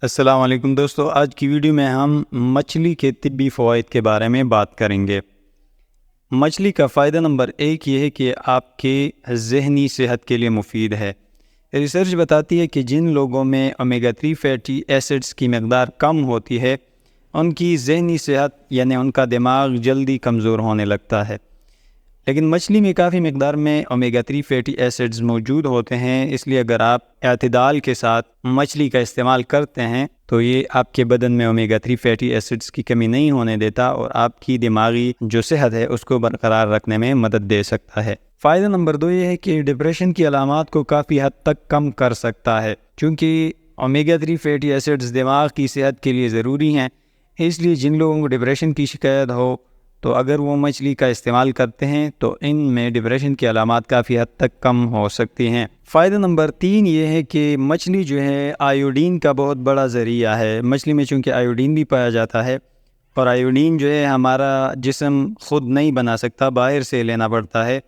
السلام علیکم دوستو، آج کی ویڈیو میں ہم مچھلی کے طبی فوائد کے بارے میں بات کریں گے۔ مچھلی کا فائدہ نمبر 1 یہ ہے کہ آپ کے ذہنی صحت کے لیے مفید ہے۔ ریسرچ بتاتی ہے کہ جن لوگوں میں اومیگا 3 فیٹی ایسڈز کی مقدار کم ہوتی ہے ان کی ذہنی صحت یعنی ان کا دماغ جلدی کمزور ہونے لگتا ہے۔ لیکن مچھلی میں کافی مقدار میں اومیگا 3 فیٹی ایسڈز موجود ہوتے ہیں، اس لیے اگر آپ اعتدال کے ساتھ مچھلی کا استعمال کرتے ہیں تو یہ آپ کے بدن میں اومیگا 3 فیٹی ایسڈز کی کمی نہیں ہونے دیتا اور آپ کی دماغی جو صحت ہے اس کو برقرار رکھنے میں مدد دے سکتا ہے۔ فائدہ نمبر 2 یہ ہے کہ ڈپریشن کی علامات کو کافی حد تک کم کر سکتا ہے، چونکہ اومیگا 3 فیٹی ایسڈز دماغ کی صحت کے لیے ضروری ہیں، اس لیے جن لوگوں کو ڈپریشن کی شکایت ہو تو اگر وہ مچھلی کا استعمال کرتے ہیں تو ان میں ڈپریشن کی علامات کافی حد تک کم ہو سکتی ہیں۔ فائدہ نمبر 3 یہ ہے کہ مچھلی جو ہے آیوڈین کا بہت بڑا ذریعہ ہے۔ مچھلی میں چونکہ آیوڈین بھی پایا جاتا ہے اور آیوڈین جو ہے ہمارا جسم خود نہیں بنا سکتا، باہر سے لینا پڑتا ہے،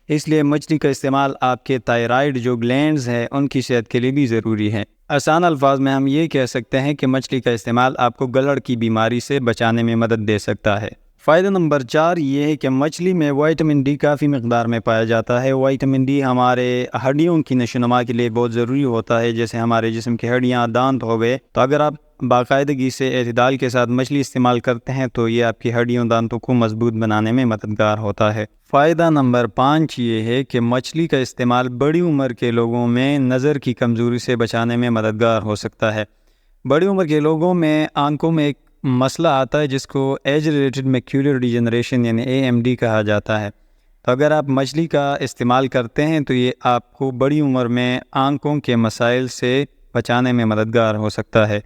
اس لیے مچھلی کا استعمال آپ کے تائرائیڈ جو گلینڈز ہیں ان کی صحت کے لیے بھی ضروری ہے۔ آسان الفاظ میں ہم یہ کہہ سکتے ہیں کہ مچھلی کا استعمال آپ کو گلڑ کی بیماری سے بچانے میں مدد دے سکتا ہے۔ فائدہ نمبر 4 یہ ہے کہ مچھلی میں وائٹامن ڈی کافی مقدار میں پایا جاتا ہے۔ وائٹامن ڈی ہمارے ہڈیوں کی نشو و نما کے لیے بہت ضروری ہوتا ہے، جیسے ہمارے جسم کی ہڈیاں، دانت ہو گئے، تو اگر آپ باقاعدگی سے اعتدال کے ساتھ مچھلی استعمال کرتے ہیں تو یہ آپ کی ہڈیوں، دانتوں کو مضبوط بنانے میں مددگار ہوتا ہے۔ فائدہ نمبر 5 یہ ہے کہ مچھلی کا استعمال بڑی عمر کے لوگوں میں نظر کی کمزوری سے بچانے میں مددگار ہو سکتا ہے۔ بڑی عمر کے لوگوں میں آنکھوں میں ایک مسئلہ آتا ہے جس کو ایج ریلیٹڈ میکولر ڈیجنریشن یعنی AMD کہا جاتا ہے، تو اگر آپ مچھلی کا استعمال کرتے ہیں تو یہ آپ کو بڑی عمر میں آنکھوں کے مسائل سے بچانے میں مددگار ہو سکتا ہے۔